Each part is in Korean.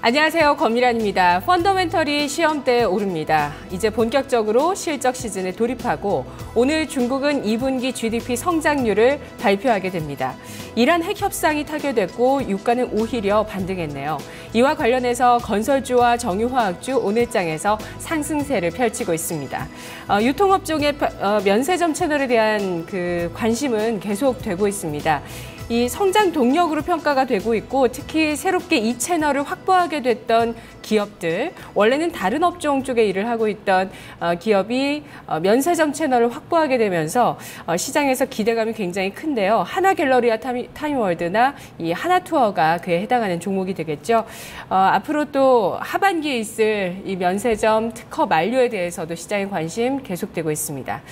안녕하세요. 권미란입니다. 펀더멘털이 시험대에 오릅니다. 이제 본격적으로 실적 시즌에 돌입하고 오늘 중국은 2분기 GDP 성장률을 발표하게 됩니다. 이란 핵 협상이 타결됐고 유가는 오히려 반등했네요. 이와 관련해서 건설주와 정유화학주 오늘장에서 상승세를 펼치고 있습니다. 유통업종의 면세점 채널에 대한 관심은 계속되고 있습니다. 이 성장 동력으로 평가가 되고 있고 특히 새롭게 이 채널을 확보하게 됐던 기업들, 원래는 다른 업종 쪽에 일을 하고 있던 기업이 면세점 채널을 확보하게 되면서 시장에서 기대감이 굉장히 큰데요. 하나갤러리와 타임월드나 이 하나투어가 그에 해당하는 종목이 되겠죠. 앞으로 또 하반기에 있을 이 면세점 특허 만료에 대해서도 시장의 관심 계속되고 있습니다.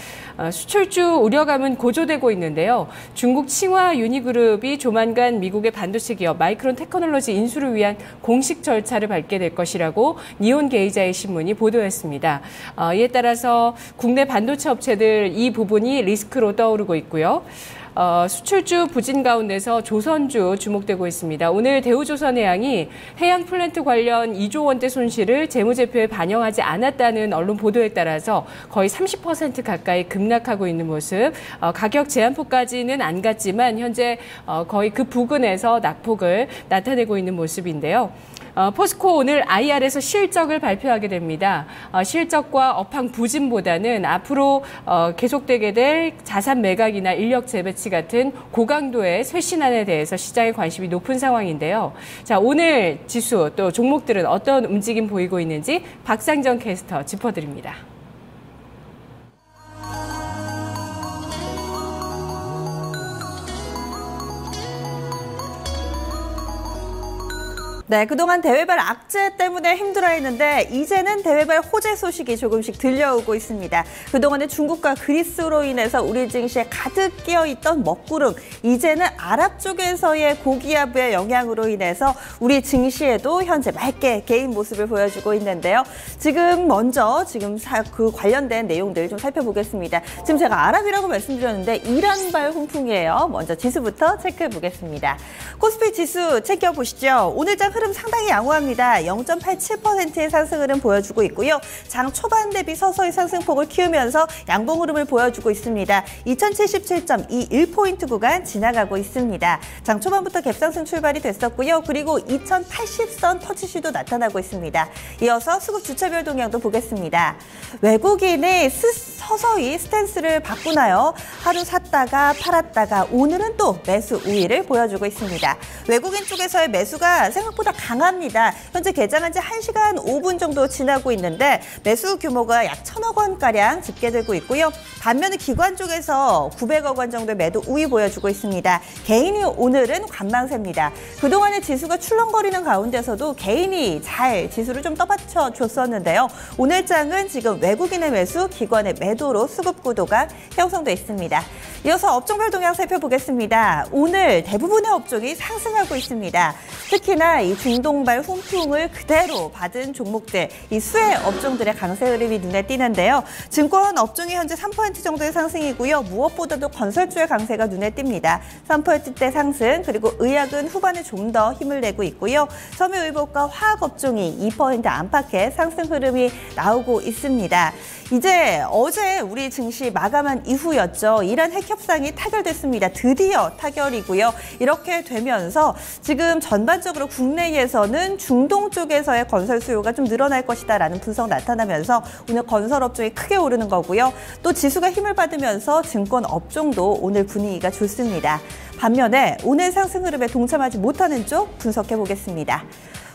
수출주 우려감은 고조되고 있는데요. 중국 칭화 유니그룹이 조만간 미국의 반도체 기업 마이크론 테크놀로지 인수를 위한 공식 절차를 밟게 될 것이라고 니온 게이자의 신문이 보도했습니다. 이에 따라서 국내 반도체 업체들 이 부분이 리스크로 떠오르고 있고요. 수출주 부진 가운데서 조선주 주목되고 있습니다. 오늘 대우조선해양이 해양 플랜트 관련 2조 원대 손실을 재무제표에 반영하지 않았다는 언론 보도에 따라서 거의 30% 가까이 급락하고 있는 모습. 가격 제한폭까지는 안 갔지만 현재 거의 그 부근에서 낙폭을 나타내고 있는 모습인데요. 포스코 오늘 IR에서 실적을 발표하게 됩니다. 실적과 업황 부진보다는 앞으로 계속되게 될 자산 매각이나 인력 재배치 같은 고강도의 쇄신안에 대해서 시장의 관심이 높은 상황인데요. 자, 오늘 지수 또 종목들은 어떤 움직임 보이고 있는지 박상정 캐스터 짚어드립니다. 네, 그동안 대외발 악재 때문에 힘들어했는데 이제는 대외발 호재 소식이 조금씩 들려오고 있습니다. 그동안에 중국과 그리스로 인해서 우리 증시에 가득 끼어있던 먹구름, 이제는 아랍 쪽에서의 고기압의 영향으로 인해서 우리 증시에도 현재 맑게 개인 모습을 보여주고 있는데요. 먼저 그 관련된 내용들 좀 살펴보겠습니다. 지금 제가 아랍이라고 말씀드렸는데 이란발 훈풍이에요. 먼저 지수부터 체크해 보겠습니다. 코스피 지수 챙겨보시죠. 오늘장 흐름 상당히 양호합니다. 0.87%의 상승 흐름 보여주고 있고요. 장 초반 대비 서서히 상승폭을 키우면서 양봉 흐름을 보여주고 있습니다. 2077.21포인트 구간 지나가고 있습니다. 장 초반부터 갭상승 출발이 됐었고요. 그리고 2080선 터치시도 나타나고 있습니다. 이어서 수급 주차별 동향도 보겠습니다. 외국인이 서서히 스탠스를 바꾸나요? 하루 샀다가 팔았다가 오늘은 또 매수 우위를 보여주고 있습니다. 외국인 쪽에서의 매수가 생각보다 강합니다. 현재 개장한 지 1시간 5분 정도 지나고 있는데 매수 규모가 약 1,000억 원가량 집계되고 있고요. 반면에 기관 쪽에서 900억 원 정도의 매도 우위 보여주고 있습니다. 개인이 오늘은 관망세입니다. 그동안의 지수가 출렁거리는 가운데서도 개인이 잘 지수를 좀 떠받쳐 줬었는데요. 오늘 장은 지금 외국인의 매수, 기관의 매도로 수급 구도가 형성돼 있습니다. 이어서 업종별 동향 살펴보겠습니다. 오늘 대부분의 업종이 상승하고 있습니다. 특히나 이 중동발 훈풍을 그대로 받은 종목들, 이 수혜 업종들의 강세 흐름이 눈에 띄는데요. 증권 업종이 현재 3% 정도의 상승이고요. 무엇보다도 건설주의 강세가 눈에 띕니다. 3%대 상승, 그리고 의약은 후반에 좀 더 힘을 내고 있고요. 섬유의복과 화학 업종이 2% 안팎의 상승 흐름이 나오고 있습니다. 이제 어제 우리 증시 마감한 이후였죠. 이란 핵 협상이 타결됐습니다. 드디어 타결이고요. 이렇게 되면서 지금 전반적으로 국내에서는 중동 쪽에서의 건설 수요가 좀 늘어날 것이다라는 분석 나타나면서 오늘 건설 업종이 크게 오르는 거고요. 또 지수가 힘을 받으면서 증권 업종도 오늘 분위기가 좋습니다. 반면에 오늘 상승 흐름에 동참하지 못하는 쪽 분석해 보겠습니다.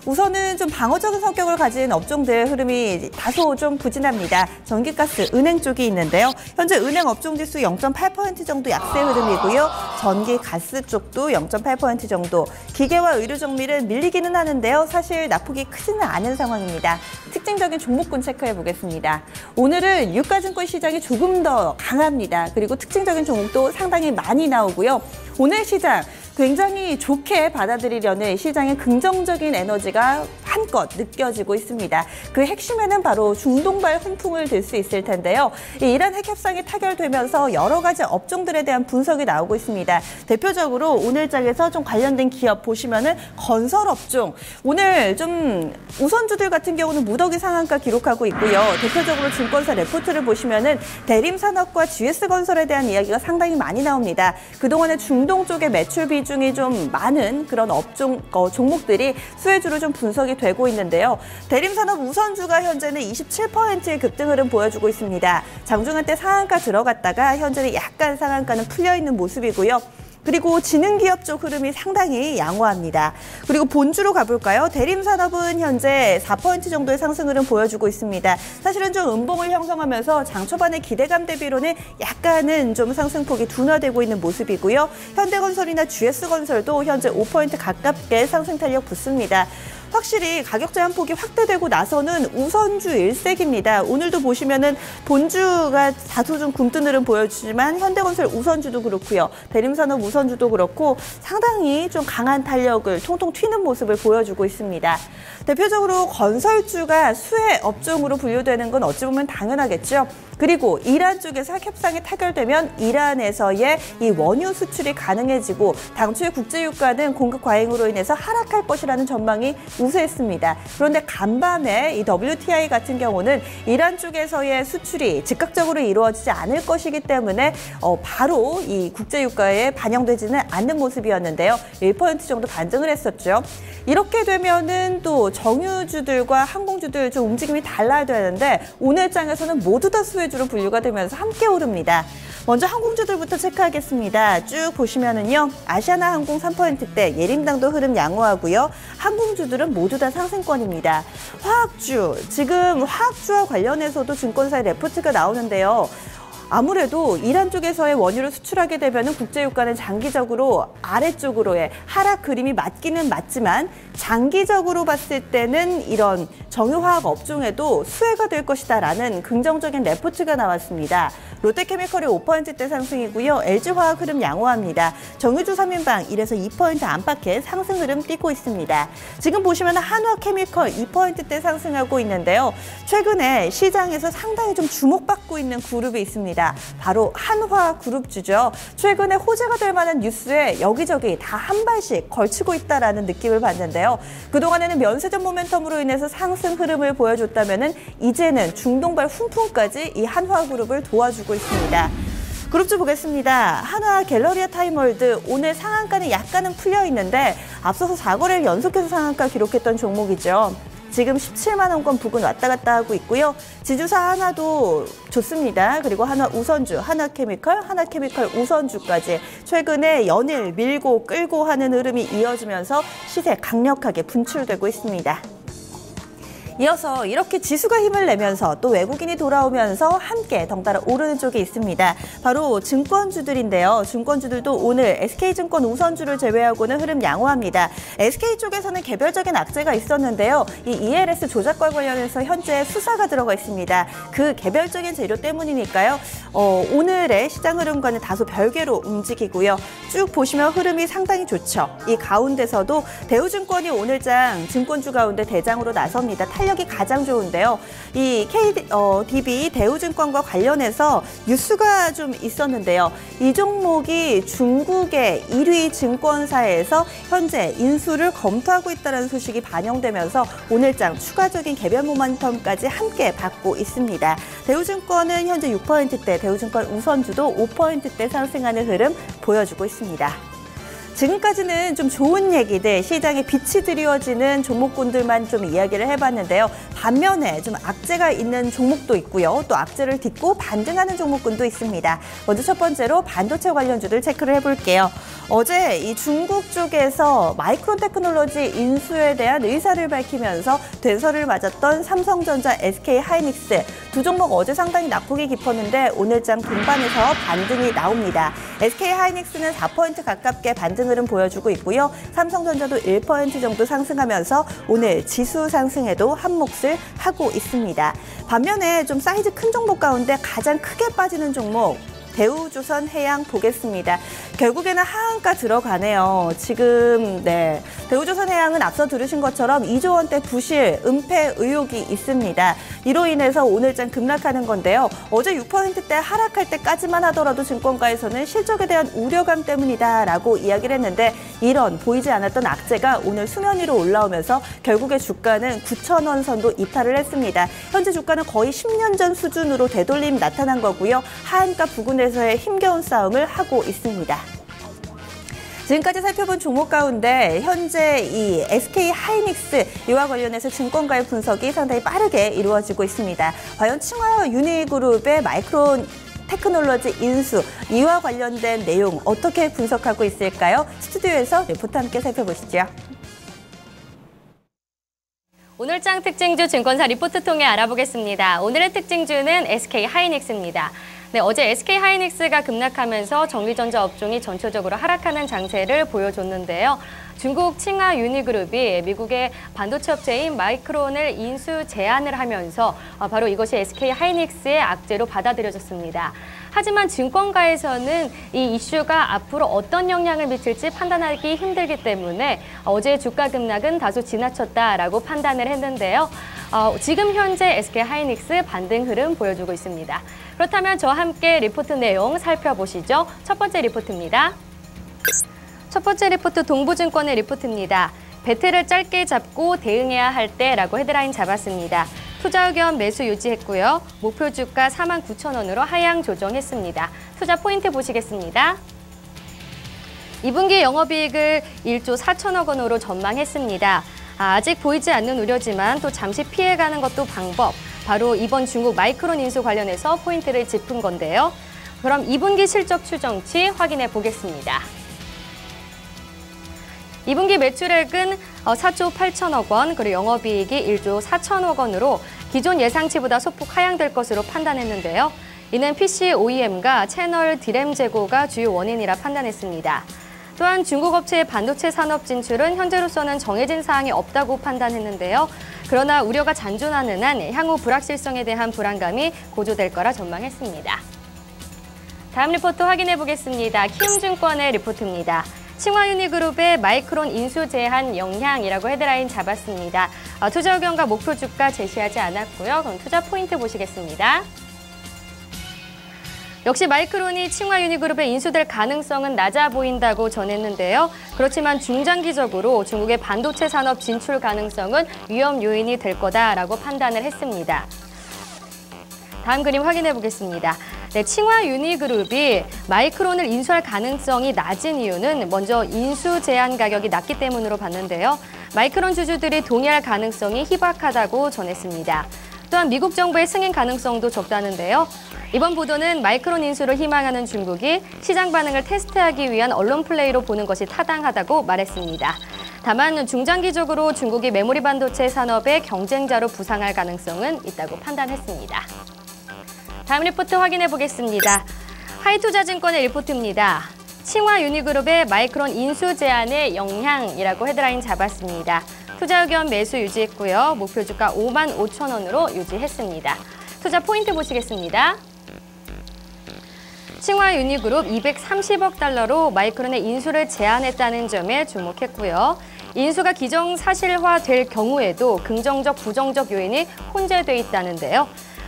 우선은 좀 방어적인 성격을 가진 업종들 흐름이 다소 좀 부진합니다. 전기가스, 은행 쪽이 있는데요. 현재 은행 업종지수 0.8% 정도 약세 흐름이고요. 전기, 가스 쪽도 0.8% 정도. 기계와 의료 정밀은 밀리기는 하는데요. 사실 낙폭이 크지는 않은 상황입니다. 특징적인 종목군 체크해 보겠습니다. 오늘은 유가증권 시장이 조금 더 강합니다. 그리고 특징적인 종목도 상당히 많이 나오고요. 오늘 시장 굉장히 좋게 받아들이려는 시장의 긍정적인 에너지가 한껏 느껴지고 있습니다. 그 핵심에는 바로 중동발 훈풍을 들 수 있을 텐데요. 이 이란 핵 협상이 타결되면서 여러 가지 업종들에 대한 분석이 나오고 있습니다. 대표적으로 오늘 장에서 좀 관련된 기업 보시면은 건설 업종, 오늘 좀 우선주들 같은 경우는 무더기 상한가 기록하고 있고요. 대표적으로 증권사 레포트를 보시면은 대림산업과 GS건설에 대한 이야기가 상당히 많이 나옵니다. 그동안에 중동 쪽의 매출 비중이 좀 많은 그런 업종 종목들이 수혜주로 좀 분석이 되고 있는데요. 대림산업 우선주가 현재는 27%의 급등 흐름 보여주고 있습니다. 장중한 때 상한가 들어갔다가 현재는 약간 상한가는 풀려 있는 모습이고요. 그리고 지능기업 쪽 흐름이 상당히 양호합니다. 그리고 본주로 가볼까요? 대림산업은 현재 4% 정도의 상승 흐름 보여주고 있습니다. 사실은 좀 음봉을 형성하면서 장 초반의 기대감 대비로는 약간은 좀 상승폭이 둔화되고 있는 모습이고요. 현대건설이나 GS건설도 현재 5% 가깝게 상승 탄력 붙습니다. 확실히 가격 제한 폭이 확대되고 나서는 우선주 일색입니다. 오늘도 보시면은 본주가 다소 좀 굼뜬 흐름 보여주지만 현대건설 우선주도 그렇고요. 대림산업 우선주도 그렇고 상당히 좀 강한 탄력을 통통 튀는 모습을 보여주고 있습니다. 대표적으로 건설주가 수혜 업종으로 분류되는 건 어찌 보면 당연하겠죠. 그리고 이란 쪽에서 핵 협상이 타결되면 이란에서의 이 원유 수출이 가능해지고 당초의 국제유가는 공급 과잉으로 인해서 하락할 것이라는 전망이 우세했습니다. 그런데 간밤에 이 WTI 같은 경우는 이란 쪽에서의 수출이 즉각적으로 이루어지지 않을 것이기 때문에 바로 이 국제유가에 반영되지는 않는 모습이었는데요. 1% 정도 반등을 했었죠. 이렇게 되면은 또 정유주들과 항공주들 좀 움직임이 달라야 되는데 오늘 장에서는 모두 다 수혜주로 분류가 되면서 함께 오릅니다. 먼저 항공주들부터 체크하겠습니다. 쭉 보시면은요. 아시아나항공 3%대, 예림당도 흐름 양호하고요. 항공주들은 모두 다 상승권입니다. 화학주, 지금 화학주와 관련해서도 증권사의 레포트가 나오는데요. 아무래도 이란 쪽에서의 원유를 수출하게 되면 국제유가는 장기적으로 아래쪽으로의 하락 그림이 맞기는 맞지만 장기적으로 봤을 때는 이런 정유화학 업종에도 수혜가 될 것이다라는 긍정적인 레포트가 나왔습니다. 롯데케미컬이 5%대 상승이고요. LG화학 흐름 양호합니다. 정유주 3인방 1에서 2% 안팎의 상승 흐름 띄고 있습니다. 지금 보시면 한화케미컬 2%대 상승하고 있는데요. 최근에 시장에서 상당히 좀 주목받고 있는 그룹이 있습니다. 바로 한화그룹주죠. 최근에 호재가 될 만한 뉴스에 여기저기 다 한 발씩 걸치고 있다라는 느낌을 받는데요. 그동안에는 면세점 모멘텀으로 인해서 상승 흐름을 보여줬다면은 이제는 중동발 훈풍까지 이 한화그룹을 도와주고 있습니다. 그룹주 보겠습니다. 한화 갤러리아 타임월드 오늘 상한가는 약간은 풀려 있는데 앞서서 4거래를 연속해서 상한가 기록했던 종목이죠. 지금 17만 원권 부근 왔다 갔다 하고 있고요. 지주사 하나도 좋습니다. 그리고 한화 우선주, 한화케미컬 우선주까지 최근에 연일 밀고 끌고 하는 흐름이 이어지면서 시세 강력하게 분출되고 있습니다. 이어서 이렇게 지수가 힘을 내면서 또 외국인이 돌아오면서 함께 덩달아 오르는 쪽이 있습니다. 바로 증권주들인데요. 증권주들도 오늘 SK증권 우선주를 제외하고는 흐름 양호합니다. SK 쪽에서는 개별적인 악재가 있었는데요. 이 ELS 조작과 관련해서 현재 수사가 들어가 있습니다. 그 개별적인 재료 때문이니까요. 오늘의 시장 흐름과는 다소 별개로 움직이고요. 쭉 보시면 흐름이 상당히 좋죠. 이 가운데서도 대우증권이 오늘장 증권주 가운데 대장으로 나섭니다. 탄력이 가장 좋은데요. 이 KDB 대우증권과 관련해서 뉴스가 좀 있었는데요. 이 종목이 중국의 1위 증권사에서 현재 인수를 검토하고 있다는 소식이 반영되면서 오늘장 추가적인 개별 모멘텀까지 함께 받고 있습니다. 대우증권은 현재 6%대, 대우증권 우선주도 5%대 상승하는 흐름 보여주고 있습니다. 지금까지는 좀 좋은 얘기들, 시장에 빛이 드리워지는 종목군들만 좀 이야기를 해봤는데요. 반면에 좀 악재가 있는 종목도 있고요. 또 악재를 딛고 반등하는 종목군도 있습니다. 먼저 첫 번째로 반도체 관련주들 체크를 해볼게요. 어제 이 중국 쪽에서 마이크론 테크놀로지 인수에 대한 의사를 밝히면서 되서를 맞았던 삼성전자, SK하이닉스 두 종목 어제 상당히 낙폭이 깊었는데 오늘장 동반해서 반등이 나옵니다. SK하이닉스는 4% 가깝게 반등 흐름 보여주고 있고요. 삼성전자도 1% 정도 상승하면서 오늘 지수 상승에도 한 몫을 하고 있습니다. 반면에 좀 사이즈 큰 종목 가운데 가장 크게 빠지는 종목 대우조선해양 보겠습니다. 결국에는 하한가 들어가네요. 지금 대우조선해양은 앞서 들으신 것처럼 2조 원대 부실, 은폐 의혹이 있습니다. 이로 인해서 오늘장 급락하는 건데요. 어제 6%대 하락할 때까지만 하더라도 증권가에서는 실적에 대한 우려감 때문이다라고 이야기를 했는데 이런 보이지 않았던 악재가 오늘 수면 위로 올라오면서 결국에 주가는 9,000원 선도 이탈을 했습니다. 현재 주가는 거의 10년 전 수준으로 되돌림 나타난 거고요. 하한가 부근에서의 힘겨운 싸움을 하고 있습니다. 지금까지 살펴본 종목 가운데 현재 이 SK 하이닉스 이와 관련해서 증권가의 분석이 상당히 빠르게 이루어지고 있습니다. 과연 칭화 유니그룹의 마이크론 테크놀로지 인수 이와 관련된 내용 어떻게 분석하고 있을까요? 스튜디오에서 리포트 함께 살펴보시죠. 오늘장 특징주 증권사 리포트 통해 알아보겠습니다. 오늘의 특징주는 SK 하이닉스입니다. 네, 어제 SK 하이닉스가 급락하면서 전기전자 업종이 전체적으로 하락하는 장세를 보여줬는데요. 중국 칭화 유니그룹이 미국의 반도체 업체인 마이크론을 인수 제안을 하면서 바로 이것이 SK 하이닉스의 악재로 받아들여졌습니다. 하지만 증권가에서는 이 이슈가 앞으로 어떤 영향을 미칠지 판단하기 힘들기 때문에 어제 주가 급락은 다소 지나쳤다라고 판단을 했는데요. 지금 현재 SK 하이닉스 반등 흐름 보여주고 있습니다. 그렇다면 저와 함께 리포트 내용 살펴보시죠. 첫 번째 리포트입니다. 첫 번째 리포트 동부증권의 리포트입니다. 베테를 짧게 잡고 대응해야 할 때라고 헤드라인 잡았습니다. 투자 의견 매수 유지했고요. 목표 주가 49,000원으로 하향 조정했습니다. 투자 포인트 보시겠습니다. 2분기 영업이익을 1조 4천억 원으로 전망했습니다. 아직 보이지 않는 우려지만 또 잠시 피해가는 것도 방법. 바로 이번 중국 마이크론 인수 관련해서 포인트를 짚은 건데요. 그럼 2분기 실적 추정치 확인해 보겠습니다. 2분기 매출액은 4조 8천억 원, 그리고 영업이익이 1조 4천억 원으로 기존 예상치보다 소폭 하향될 것으로 판단했는데요. 이는 PC OEM과 채널 디램 재고가 주요 원인이라 판단했습니다. 또한 중국 업체의 반도체 산업 진출은 현재로서는 정해진 사항이 없다고 판단했는데요. 그러나 우려가 잔존하는 한 향후 불확실성에 대한 불안감이 고조될 거라 전망했습니다. 다음 리포트 확인해 보겠습니다. 키움증권의 리포트입니다. 칭화유니그룹의 마이크론 인수 제한 영향이라고 헤드라인 잡았습니다. 투자 의견과 목표 주가 제시하지 않았고요. 그럼 투자 포인트 보시겠습니다. 역시 마이크론이 칭화유니그룹에 인수될 가능성은 낮아 보인다고 전했는데요. 그렇지만 중장기적으로 중국의 반도체 산업 진출 가능성은 위험 요인이 될 거다라고 판단을 했습니다. 다음 그림 확인해 보겠습니다. 네, 칭화 유니그룹이 마이크론을 인수할 가능성이 낮은 이유는 먼저 인수 제한 가격이 낮기 때문으로 봤는데요. 마이크론 주주들이 동의할 가능성이 희박하다고 전했습니다. 또한 미국 정부의 승인 가능성도 적다는데요. 이번 보도는 마이크론 인수를 희망하는 중국이 시장 반응을 테스트하기 위한 언론 플레이로 보는 것이 타당하다고 말했습니다. 다만 중장기적으로 중국이 메모리 반도체 산업의 경쟁자로 부상할 가능성은 있다고 판단했습니다. 다음 리포트 확인해 보겠습니다. 하이투자증권의 리포트입니다. 칭화 유니그룹의 마이크론 인수 제한의 영향이라고 헤드라인 잡았습니다. 투자 의견 매수 유지했고요. 목표 주가 55,000원으로 유지했습니다. 투자 포인트 보시겠습니다. 칭화 유니그룹 230억 달러로 마이크론의 인수를 제안했다는 점에 주목했고요. 인수가 기정사실화될 경우에도 긍정적, 부정적 요인이 혼재돼 있다는데요.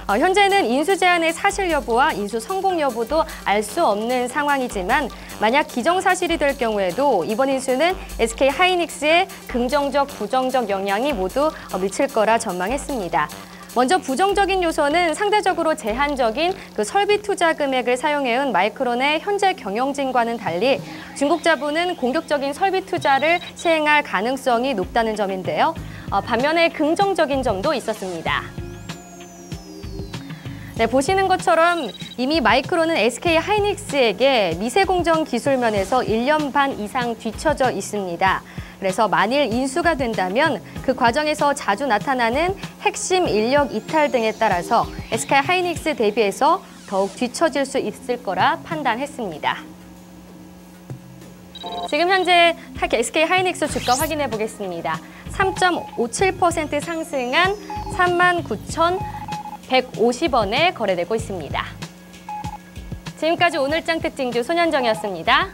현재는 인수 제한의 사실 여부와 인수 성공 여부도 알 수 없는 상황이지만 만약 기정사실이 될 경우에도 이번 인수는 SK 하이닉스에 긍정적, 부정적 영향이 모두 미칠 거라 전망했습니다. 먼저 부정적인 요소는 상대적으로 제한적인 설비 투자 금액을 사용해온 마이크론의 현재 경영진과는 달리 중국 자본은 공격적인 설비 투자를 시행할 가능성이 높다는 점인데요. 반면에 긍정적인 점도 있었습니다. 네, 보시는 것처럼 이미 마이크론은 SK 하이닉스에게 미세 공정 기술 면에서 1년 반 이상 뒤처져 있습니다. 그래서 만일 인수가 된다면 그 과정에서 자주 나타나는 핵심 인력 이탈 등에 따라서 SK 하이닉스 대비해서 더욱 뒤처질 수 있을 거라 판단했습니다. 지금 현재 SK 하이닉스 주가 확인해 보겠습니다. 3.57% 상승한 39,150원에 거래되고 있습니다. 지금까지 오늘장 특징주 손현정이었습니다.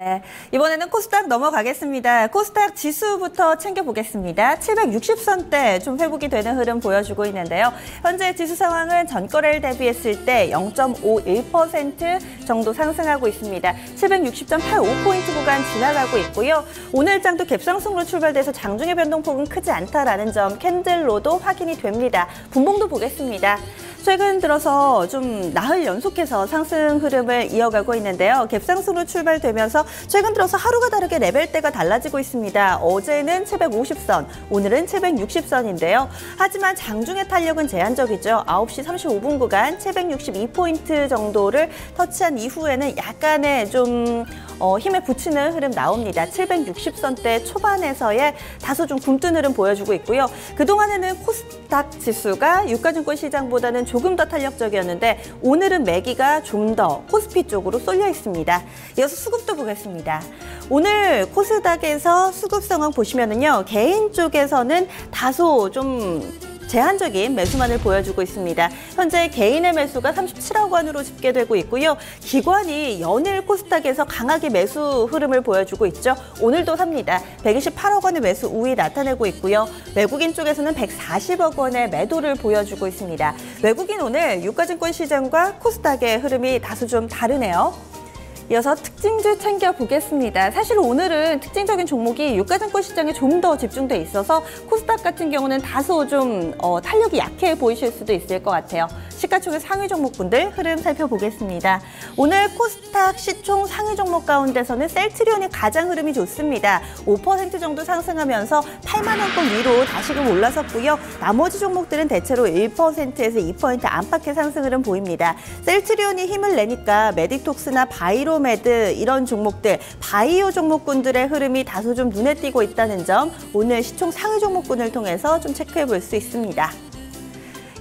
네, 이번에는 코스닥 넘어가겠습니다. 코스닥 지수부터 챙겨보겠습니다. 760선대 좀 회복이 되는 흐름 보여주고 있는데요. 현재 지수 상황은 전거래를 대비했을 때 0.51% 정도 상승하고 있습니다. 760.85포인트 구간 지나가고 있고요. 오늘 장도 갭상승으로 출발돼서 장중의 변동폭은 크지 않다라는 점 캔들로도 확인이 됩니다. 분봉도 보겠습니다. 최근 들어서 좀 나흘 연속해서 상승 흐름을 이어가고 있는데요. 갭상승으로 출발되면서 최근 들어서 하루가 다르게 레벨대가 달라지고 있습니다. 어제는 750선, 오늘은 760선인데요. 하지만 장중의 탄력은 제한적이죠. 9시 35분 구간 762포인트 정도를 터치한 이후에는 약간의 좀 힘에 붙이는 흐름 나옵니다. 760선대 초반에서의 다소 좀 굼뜬 흐름 보여주고 있고요. 그동안에는 코스닥 지수가 유가증권 시장보다는 조금 더 탄력적이었는데 오늘은 매기가 좀 더 코스피 쪽으로 쏠려 있습니다. 이어서 수급도 보겠습니다. 오늘 코스닥에서 수급 상황 보시면은요. 개인 쪽에서는 다소 좀 제한적인 매수만을 보여주고 있습니다. 현재 개인의 매수가 37억 원으로 집계되고 있고요. 기관이 연일 코스닥에서 강하게 매수 흐름을 보여주고 있죠. 오늘도 삽니다. 128억 원의 매수 우위 나타내고 있고요. 외국인 쪽에서는 140억 원의 매도를 보여주고 있습니다. 외국인 오늘 유가증권 시장과 코스닥의 흐름이 다소 좀 다르네요. 이어서 특징주 챙겨보겠습니다. 사실 오늘은 특징적인 종목이 유가증권 시장에 좀 더 집중돼 있어서 코스닥 같은 경우는 다소 좀 탄력이 약해 보이실 수도 있을 것 같아요. 시가총액 상위 종목분들 흐름 살펴보겠습니다. 오늘 코스닥 시총 상위 종목 가운데서는 셀트리온이 가장 흐름이 좋습니다. 5% 정도 상승하면서 8만 원권 위로 다시금 올라섰고요. 나머지 종목들은 대체로 1%에서 2% 안팎의 상승 흐름 보입니다. 셀트리온이 힘을 내니까 메디톡스나 바이로메드 이런 종목들, 바이오 종목군들의 흐름이 다소 좀 눈에 띄고 있다는 점 오늘 시총 상위 종목군을 통해서 좀 체크해 볼 수 있습니다.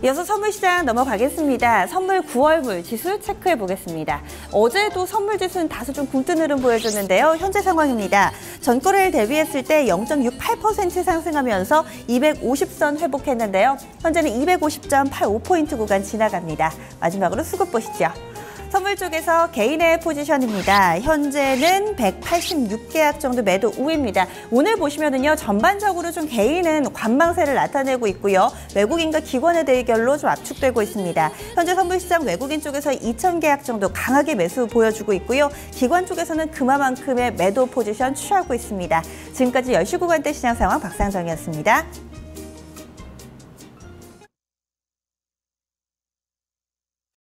이어서 선물시장 넘어가겠습니다. 선물 9월물 지수 체크해 보겠습니다. 어제도 선물 지수는 다소 좀 굼뜬 흐름 보여줬는데요. 현재 상황입니다. 전거래를 대비했을 때 0.68% 상승하면서 250선 회복했는데요. 현재는 250.85포인트 구간 지나갑니다. 마지막으로 수급 보시죠. 선물 쪽에서 개인의 포지션입니다. 현재는 186계약 정도 매도 우위입니다. 오늘 보시면은요, 전반적으로 좀 개인은 관망세를 나타내고 있고요. 외국인과 기관의 대결로 좀 압축되고 있습니다. 현재 선물시장 외국인 쪽에서 2,000계약 정도 강하게 매수 보여주고 있고요. 기관 쪽에서는 그만큼의 매도 포지션 취하고 있습니다. 지금까지 10시 구간대 시장 상황 박상정이었습니다.